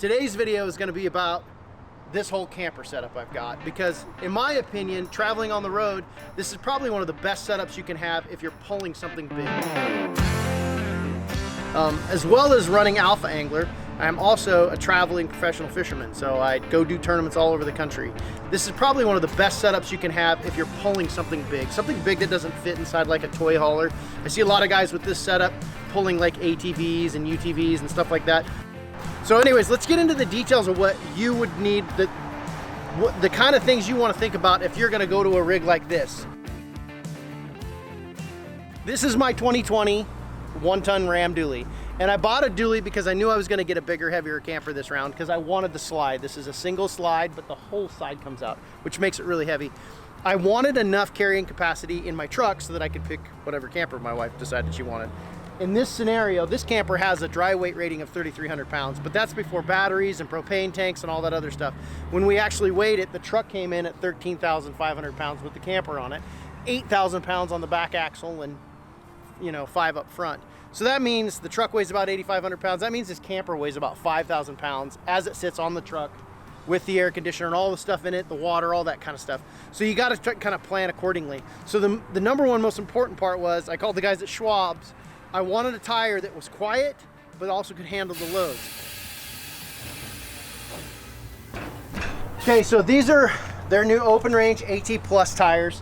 Today's video is going to be about this whole camper setup I've got, because in my opinion, traveling on the road, this is probably one of the best setups you can have if you're pulling something big. As well as running Alpha Angler, I'm also a traveling professional fisherman, so I go do tournaments all over the country. This is probably one of the best setups you can have if you're pulling something big that doesn't fit inside like a toy hauler. I see a lot of guys with this setup pulling like ATVs and UTVs and stuff like that. So anyways, let's get into the details of what you would need, the kind of things you want to think about if you're going to go to a rig like this. This is my 2020 1-ton Ram dually, and I bought a dually because I knew I was going to get a bigger, heavier camper this round because I wanted the slide. This is a single slide, but the whole side comes out, which makes it really heavy. I wanted enough carrying capacity in my truck so that I could pick whatever camper my wife decided she wanted. In this scenario, this camper has a dry weight rating of 3,300 pounds, but that's before batteries and propane tanks and all that other stuff. When we actually weighed it, the truck came in at 13,500 pounds with the camper on it, 8,000 pounds on the back axle, and 5 up front. So that means the truck weighs about 8,500 pounds. That means this camper weighs about 5,000 pounds as it sits on the truck with the air conditioner and all the stuff in it, the water, all that kind of stuff. So you got to kind of plan accordingly. So the number one most important part was, I called the guys at Schwab's. I wanted a tire that was quiet, but also could handle the loads. Okay, so these are their new open range AT Plus tires.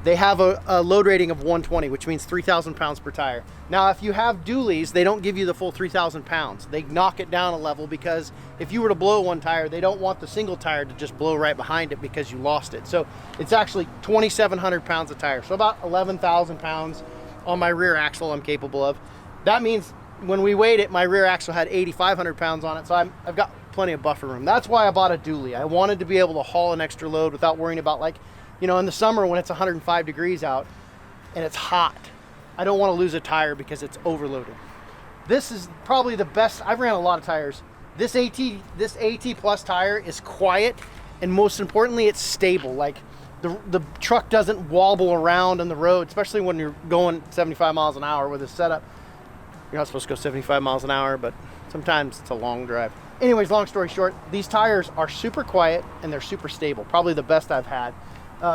They have a load rating of 120, which means 3,000 pounds per tire. Now, if you have dualies, they don't give you the full 3,000 pounds. They knock it down a level because if you were to blow one tire, they don't want the single tire to just blow right behind it because you lost it. So it's actually 2,700 pounds of tire. So about 11,000 pounds on my rear axle I'm capable of. That means when we weighed it, my rear axle had 8,500 pounds on it, so I've got plenty of buffer room. That's why I bought a dually. I wanted to be able to haul an extra load without worrying about, like, in the summer when it's 105 degrees out and it's hot. I don't want to lose a tire because it's overloaded. This is probably the best. I've ran a lot of tires. This AT Plus tire is quiet, and most importantly, it's stable. Like, the truck doesn't wobble around on the road, especially when you're going 75 miles an hour with this setup. You're not supposed to go 75 miles an hour, but sometimes it's a long drive. Anyways, long story short, these tires are super quiet and they're super stable. Probably the best I've had.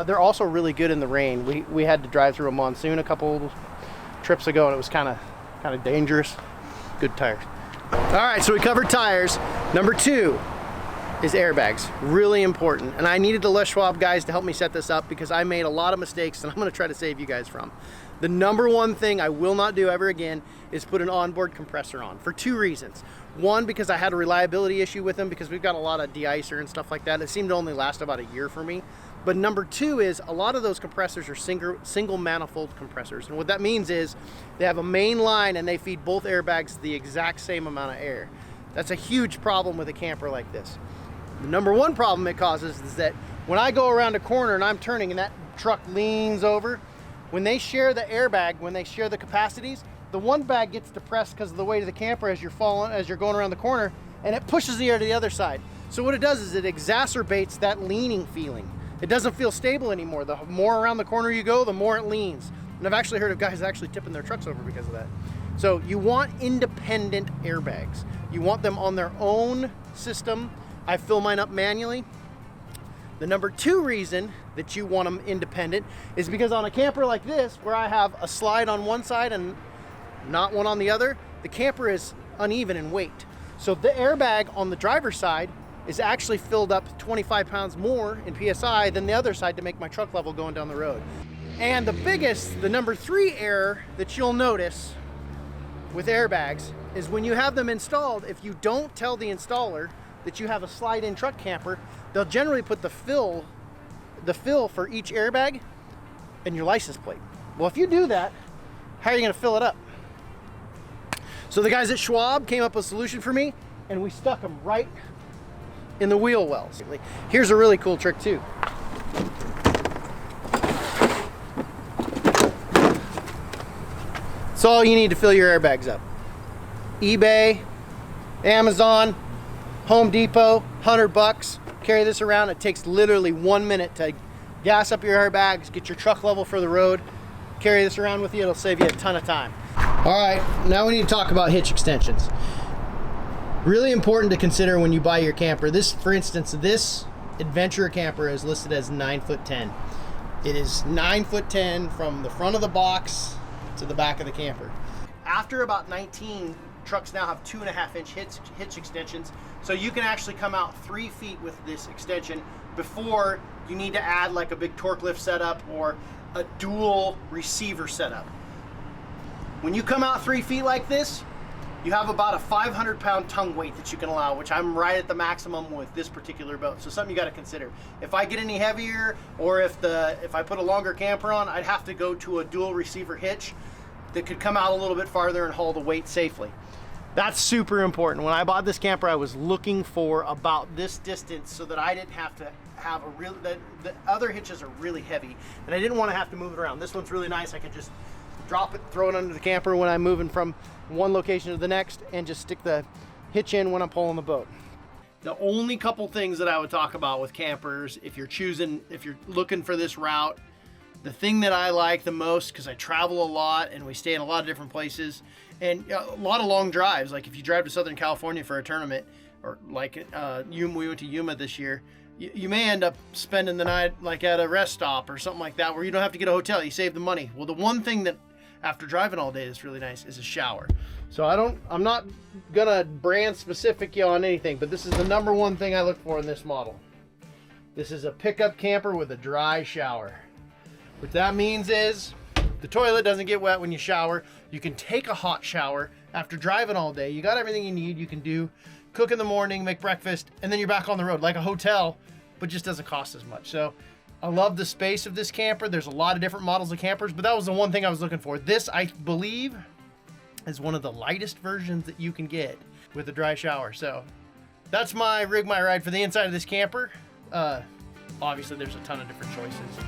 They're also really good in the rain. We had to drive through a monsoon a couple trips ago, and it was kind of dangerous. Good tires. All right, so we covered tires. Number 2 is airbags. Really important. And I needed the Les Schwab guys to help me set this up because I made a lot of mistakes and I'm going to try to save you guys from. The number one thing I will not do ever again is put an onboard compressor on, for 2 reasons. One, because I had a reliability issue with them because we've got a lot of de-icer and stuff like that. It seemed to only last about a year for me. But number 2 is a lot of those compressors are single manifold compressors. And what that means is they have a main line and they feed both airbags the exact same amount of air. That's a huge problem with a camper like this. The number 1 problem it causes is that when I go around a corner and I'm turning and that truck leans over, when they share the airbag, when they share the capacities, the one bag gets depressed because of the weight of the camper as you're going around the corner, and it pushes the air to the other side. So what it does is it exacerbates that leaning feeling. It doesn't feel stable anymore. The more around the corner you go, the more it leans. And I've actually heard of guys actually tipping their trucks over because of that. So you want independent airbags. You want them on their own system. I fill mine up manually. The number 2 reason that you want them independent is because on a camper like this, where I have a slide on one side and not one on the other, the camper is uneven in weight. So the airbag on the driver's side is actually filled up 25 pounds more in PSI than the other side to make my truck level going down the road. And the number 3 error that you'll notice with airbags is when you have them installed, if you don't tell the installer that you have a slide-in truck camper, they'll generally put the fill for each airbag in your license plate. Well, if you do that, how are you going to fill it up? So the guys at Schwab came up with a solution for me, and we stuck them right in the wheel wells. Here's a really cool trick too. It's all you need to fill your airbags up. eBay, Amazon, Home Depot, $100. Carry this around. It takes literally 1 minute to gas up your airbags, get your truck level for the road. Carry this around with you. It'll save you a ton of time. All right, now we need to talk about hitch extensions. Really important to consider when you buy your camper. This, for instance, this adventure camper is listed as 9'10". It is 9'10" from the front of the box to the back of the camper. After about 19, trucks now have 2.5-inch hitch extensions, so you can actually come out 3 feet with this extension before you need to add like a big torque lift setup or a dual receiver setup. When you come out 3 feet like this, you have about a 500-pound tongue weight that you can allow, which I'm right at the maximum with this particular boat. So something you got to consider. If I get any heavier, or if I put a longer camper on, I'd have to go to a dual receiver hitch that could come out a little bit farther and haul the weight safely. That's super important. When I bought this camper, I was looking for about this distance so that I didn't have to have a real, the other hitches are really heavy and I didn't want to have to move it around. This one's really nice. I can just drop it, throw it under the camper when I'm moving from one location to the next, and just stick the hitch in when I'm pulling the boat. The only couple things that I would talk about with campers, if you're looking for this route, the thing that I like the most, because I travel a lot and we stay in a lot of different places and a lot of long drives, like if you drive to Southern California for a tournament, or like we went to Yuma this year, you may end up spending the night like at a rest stop or something like that where you don't have to get a hotel, you save the money. Well, the one thing that after driving all day that's really nice is a shower. So I'm not gonna brand specific you on anything, but this is the #1 thing I look for in this model. This is a pickup camper with a dry shower. What that means is the toilet doesn't get wet when you shower. You can take a hot shower after driving all day. You got everything you need. You can cook in the morning, make breakfast, and then you're back on the road like a hotel, but just doesn't cost as much. So I love the space of this camper. There's a lot of different models of campers, but that was the one thing I was looking for. This, I believe, is one of the lightest versions that you can get with a dry shower. So that's my rig, my ride for the inside of this camper. Obviously, there's a ton of different choices.